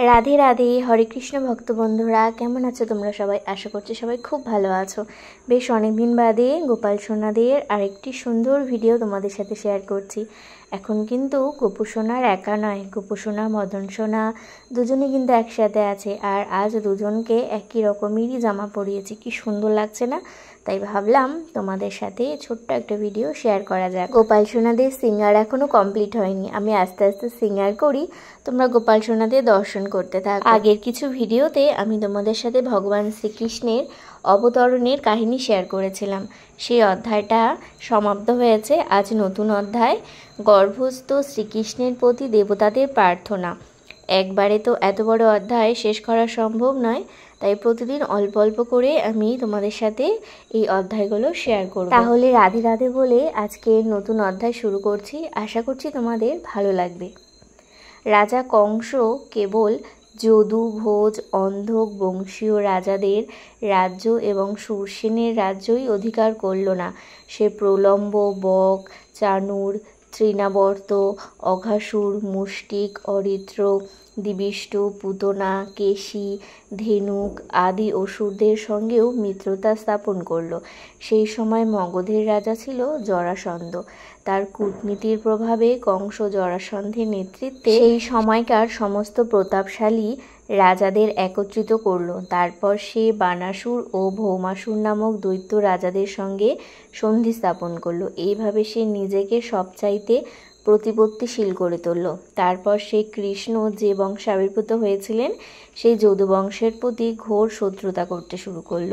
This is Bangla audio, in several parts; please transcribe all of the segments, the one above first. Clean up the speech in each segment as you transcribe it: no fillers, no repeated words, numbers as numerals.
রাধে রাধে। হরে কৃষ্ণ ভক্ত বন্ধুরা, কেমন আছো তোমরা সবাই? আশা করছি সবাই খুব ভালো আছো। বেশ অনেকদিন বাদে গোপাল সোনাদের আরেকটি সুন্দর ভিডিও তোমাদের সাথে শেয়ার করছি। এখন কিন্তু গোপু সোনার একা নয়, গোপু সোনা মদন সোনা দুজনে কিন্তু একসাথে আছে। আর আজ দুজনকে একই রকমেরই জামা পরিয়েছি, কি সুন্দর লাগছে না? তাই ভাবলাম তোমাদের সাথে ছোট্ট একটা ভিডিও শেয়ার করা যাক। গোপাল সোনাদের সিঙ্গার এখনও কমপ্লিট হয়নি, আমি আস্তে আস্তে সিঙ্গার করি, তোমরা গোপাল সোনাদের দর্শন করতে থাকো। আগের কিছু ভিডিওতে আমি তোমাদের সাথে ভগবান শ্রীকৃষ্ণের অবতরণের কাহিনী শেয়ার করেছিলাম, সেই অধ্যায়টা সমাপ্ত হয়েছে। আজ নতুন অধ্যায়, গর্ভস্থ শ্রীকৃষ্ণের প্রতি দেবতাদের প্রার্থনা। একবারে তো এত বড় অধ্যায় শেষ করা সম্ভব নয়, তাই প্রতিদিন অল্প অল্প করে আমি তোমাদের সাথে এই অধ্যায়গুলো শেয়ার করব। তাহলে রাধে রাধে বলে আজকে নতুন অধ্যায় শুরু করছি, আশা করছি তোমাদের ভালো লাগবে। রাজা কংস কেবল যদু, ভোজ, অন্ধক বংশীয় রাজাদের রাজ্য এবং সুরসেনের রাজ্যই অধিকার করল না। সে প্রলম্ব, বক, চানুর, তৃণাবর্ত, অঘাসুর, মুষ্টিক, অরিত্র, দিবিষ্টু, পুতনা, কেশী, ধেনুক আদি অসুরদের সঙ্গেও মিত্রতা স্থাপন করল। সেই সময় মগধের রাজা ছিল জরাসন্ধ। তার কূটনীতির প্রভাবে কংস জরাসন্ধের নেতৃত্বে সেই সময়কার সমস্ত প্রতাপশালী রাজাদের একত্রিত করল। তারপর সে বানাসুর ও ভৌমাসুর নামক দৈত্য রাজাদের সঙ্গে সন্ধি স্থাপন করল। এইভাবে সে নিজেকে সবচাইতে প্রতিপত্তিশীল করে তুলল। তারপর সে কৃষ্ণ যে বংশে আবির্ভূত হয়েছিলেন, সেই যদু বংশের প্রতি ঘোর শত্রুতা করতে শুরু করল।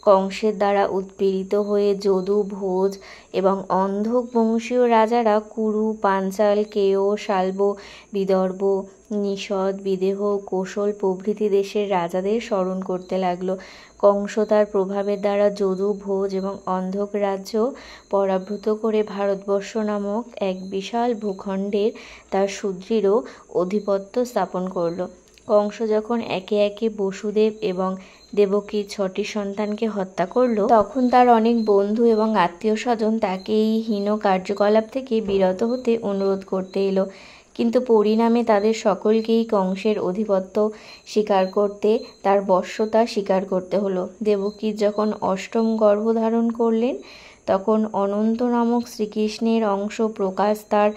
কংসের দ্বারা উৎপীড়িত হয়ে যদু, ভোজ এবং অন্ধক বংশীয় রাজারা কুরু, পাঞ্চাল, কেয়, শাল্ব, বিদর্ভ, নিষদ, বিদেহ, কোশল প্রভৃতি দেশের রাজাদের স্মরণ করতে লাগলো। কংস তার প্রভাবের দ্বারা যদু, ভোজ এবং অন্ধক রাজ্য পরাভূত করে ভারতবর্ষ নামক এক বিশাল ভূখণ্ডের তার সুদৃঢ় আধিপত্য স্থাপন করল। কংস যখন একে একে বসুদেব এবং দেবকীর 6টি সন্তানকে হত্যা করল, তখন তার অনেক বন্ধু এবং আত্মীয় স্বজন তাকে এই হীন কার্যকলাপ থেকে বিরত হতে অনুরোধ করতে এলো। কিন্তু পরিণামে তাদের সকলকেই কংসের আধিপত্য স্বীকার করতে, তার বশ্যতা স্বীকার করতে হলো। দেবকী যখন 8ম গর্ভধারণ করলেন, তখন অনন্ত নামক শ্রীকৃষ্ণের অংশ প্রকাশ তার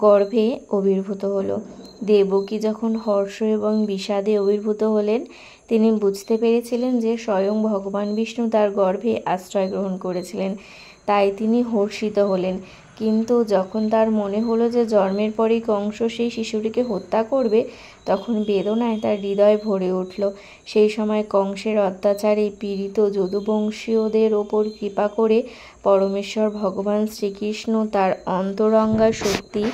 গর্ভে আবির্ভূত হলো। দেবকী যখন হর্ষ এবং বিষাদে আবির্ভূত হলেন, তিনি বুঝতে পেরেছিলেন যে স্বয়ং ভগবান বিষ্ণু তার গর্ভে আশ্রয় গ্রহণ করেছিলেন, তাই তিনি হর্ষিত হলেন। কিন্তু যখন তার মনে হলো যে জন্মের পরেই কংস সেই শিশুটিকে হত্যা করবে, তখন বেদনায় তার হৃদয় ভরে উঠল। সেই সময় কংসের অত্যাচারে পীড়িত যদুবংশীয়দের ওপর কৃপা করে পরমেশ্বর ভগবান শ্রীকৃষ্ণ তার অন্তরঙ্গা শক্তি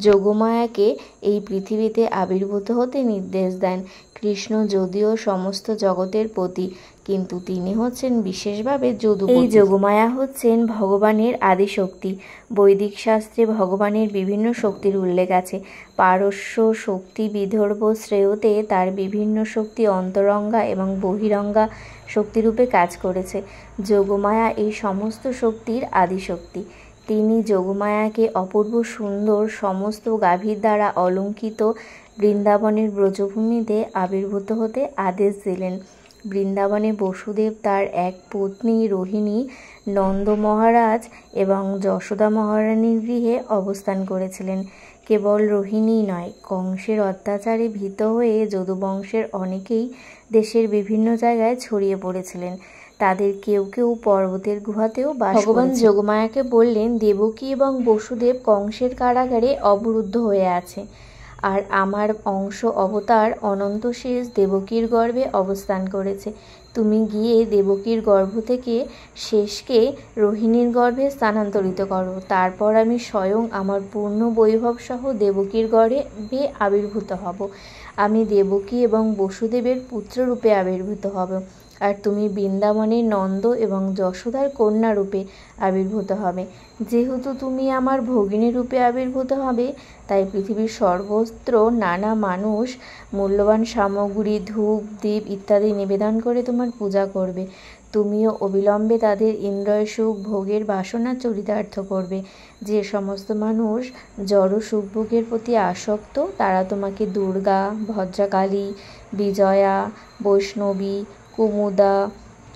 যোগমায়াকে এই পৃথিবীতে আবির্ভূত হতে নির্দেশ দেন। কৃষ্ণ যদিও সমস্ত জগতের পতি, কিন্তু তিনি হচ্ছেন বিশেষভাবে যদুপতি। এই যোগমায়া হচ্ছেন ভগবানের আদিশক্তি। বৈদিক শাস্ত্রে ভগবানের বিভিন্ন শক্তির উল্লেখ আছে। পারস্য শক্তি বিদর্ভ শ্রেয়তে তার বিভিন্ন শক্তি অন্তরঙ্গা এবং বহিরঙ্গা শক্তিরূপে কাজ করেছে। যোগমায়া এই সমস্ত শক্তির আদিশক্তি। তিনি যোগমায়াকে অপূর্ব সুন্দর সমস্ত গাভীর দ্বারা অলঙ্কৃত বৃন্দাবনের ব্রজভূমিতে আবির্ভূত হতে আদেশ দিলেন। বৃন্দাবনে বসুদেব তার এক পত্নী রোহিণী, নন্দ মহারাজ এবং যশোদা মহারানীর গৃহে অবস্থান করেছিলেন। কেবল রোহিণী নয়, কংসের অত্যাচারে ভীত হয়ে যদুবংশের অনেকেই দেশের বিভিন্ন জায়গায় ছড়িয়ে পড়েছিলেন। তাদের কেউ কেউ পর্বতের গুহাতেও বাস করেছে। ভগবান যোগমায়াকে বললেন, দেবকী এবং বসুদেব কংসের কারাগারে অবরুদ্ধ হয়ে আছে, আর আমার অংশ অবতার অনন্ত শেষ দেবকীর গর্ভে অবস্থান করেছে। তুমি গিয়ে দেবকীর গর্ভ থেকে শেষকে রোহিণীর গর্ভে স্থানান্তরিত করো। তারপর আমি স্বয়ং আমার পূর্ণ বৈভব সহ দেবকীর গর্ভে আবির্ভূত হব। আমি দেবকী এবং বসুদেবের পুত্ররূপে আবির্ভূত হব, আর তুমি বৃন্দাবনের নন্দ এবং যশোদার কন্যা রূপে আবির্ভূত হবে। যেহেতু তুমি আমার ভগিনী রূপে আবির্ভূত হবে, তাই পৃথিবীর সর্বত্র নানা মানুষ মূল্যবান সামগ্রী, ধূপ, দীপ ইত্যাদি নিবেদন করে তোমার পূজা করবে। তুমিও অবিলম্বে তাদের ইন্দ্রিয় সুখ ভোগের বাসনা চরিতার্থ করবে। যে সমস্ত মানুষ জড় সুখভোগের প্রতি আসক্ত তারা তোমাকে দুর্গা, ভদ্রকালী, বিজয়া, বৈষ্ণবী, কুমুদা,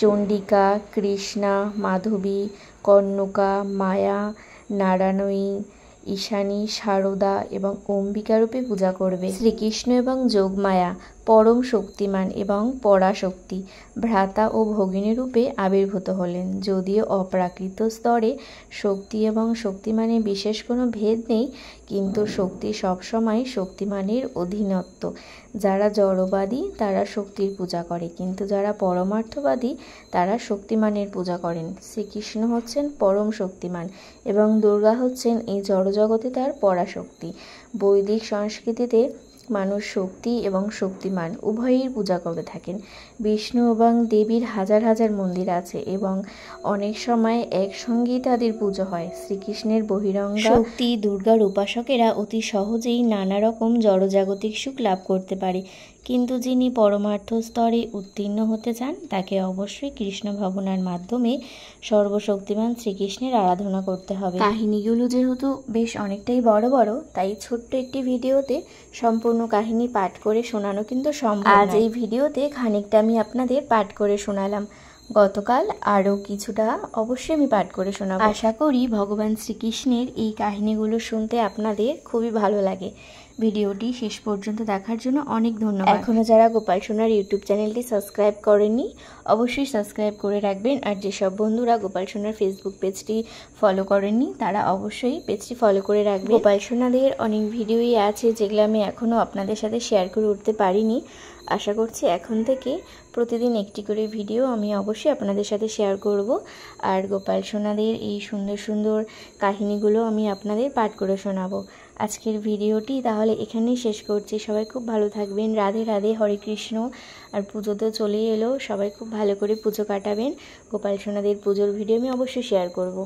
চণ্ডিকা, কৃষ্ণা, মাধবী, কর্ণকা, মায়া, নারায়ণী, ঈশানী, শারদা এবং অম্বিকারূপে পূজা করবে। শ্রীকৃষ্ণ এবং যোগমায়া পরম শক্তিমান এবং পরাশক্তি ভ্রাতা ও ভগিনী রূপে আবির্ভূত হলেন। যদিও অপ্রাকৃত স্তরে শক্তি এবং শক্তিমানের বিশেষ কোনো ভেদ নেই, কিন্তু শক্তি সবসময় শক্তিমানের অধীনত্ব। যারা জড়বাদী তারা শক্তির পূজা করে, কিন্তু যারা পরমার্থবাদী তারা শক্তিমানের পূজা করেন। শ্রীকৃষ্ণ হচ্ছেন পরম শক্তিমান এবং দুর্গা হচ্ছেন এই জড়জগতে তার পরাশক্তি। বৈদিক সংস্কৃতিতে মানুষ শক্তি এবং শক্তিমান উভয়ের পূজা করে থাকেন। বিষ্ণু এবং দেবীর হাজার হাজার মন্দির আছে এবং অনেক সময় একসঙ্গেই তাদের পুজো হয়। শ্রীকৃষ্ণের বহিরঙ্গা শক্তি দুর্গার উপাসকেরা অতি সহজেই নানা রকম জড়জাগতিক সুখ লাভ করতে পারে, কিন্তু যিনি পরমার্থ স্তরে উত্তীর্ণ হতে চান তাকে অবশ্যই কৃষ্ণ ভাবনার মাধ্যমে সর্বশক্তিমান শ্রীকৃষ্ণের আরাধনা করতে হবে। কাহিনীগুলো যেহেতু বেশ অনেকটাই বড় বড়, তাই ছোট্ট একটি ভিডিওতে সম্পূর্ণ কাহিনী পাঠ করে শোনানো কিন্তু সম্ভব। আজ এই ভিডিওতে খানিকটা আমি আপনাদের পাঠ করে শোনালাম, গতকাল আরও কিছুটা অবশ্যই আমি পাঠ করে শোনাবো। আশা করি ভগবান শ্রীকৃষ্ণের এই কাহিনীগুলো শুনতে আপনাদের খুবই ভালো লাগে। ভিডিওটি শেষ পর্যন্ত দেখার জন্য অনেক ধন্যবাদ। এখনও যারা গোপাল সোনার ইউটিউব চ্যানেলটি সাবস্ক্রাইব করেননি অবশ্যই সাবস্ক্রাইব করে রাখবেন, আর যেসব বন্ধুরা গোপাল সোনার ফেসবুক পেজটি ফলো করেননি তারা অবশ্যই পেজটি ফলো করে রাখবেন। গোপাল সোনাদের অনেক ভিডিওই আছে যেগুলো আমি এখনও আপনাদের সাথে শেয়ার করে উঠতে পারিনি। আশা করছি এখন থেকে প্রতিদিন একটি করে ভিডিও আমি অবশ্যই আপনাদের সাথে শেয়ার করব, আর গোপাল সোনাদের এই সুন্দর সুন্দর কাহিনীগুলো আমি আপনাদের পাঠ করে শোনাবো। আজকের ভিডিওটি তাহলে এখানেই শেষ করছি। সবাই খুব ভালো থাকবেন। রাধে রাধে, হরে কৃষ্ণ। আর পুজো তো চলেই এলো, সবাই খুব ভালো করে পুজো কাটাবেন। গোপাল সোনাদের পুজোর ভিডিও আমি অবশ্যই শেয়ার করব।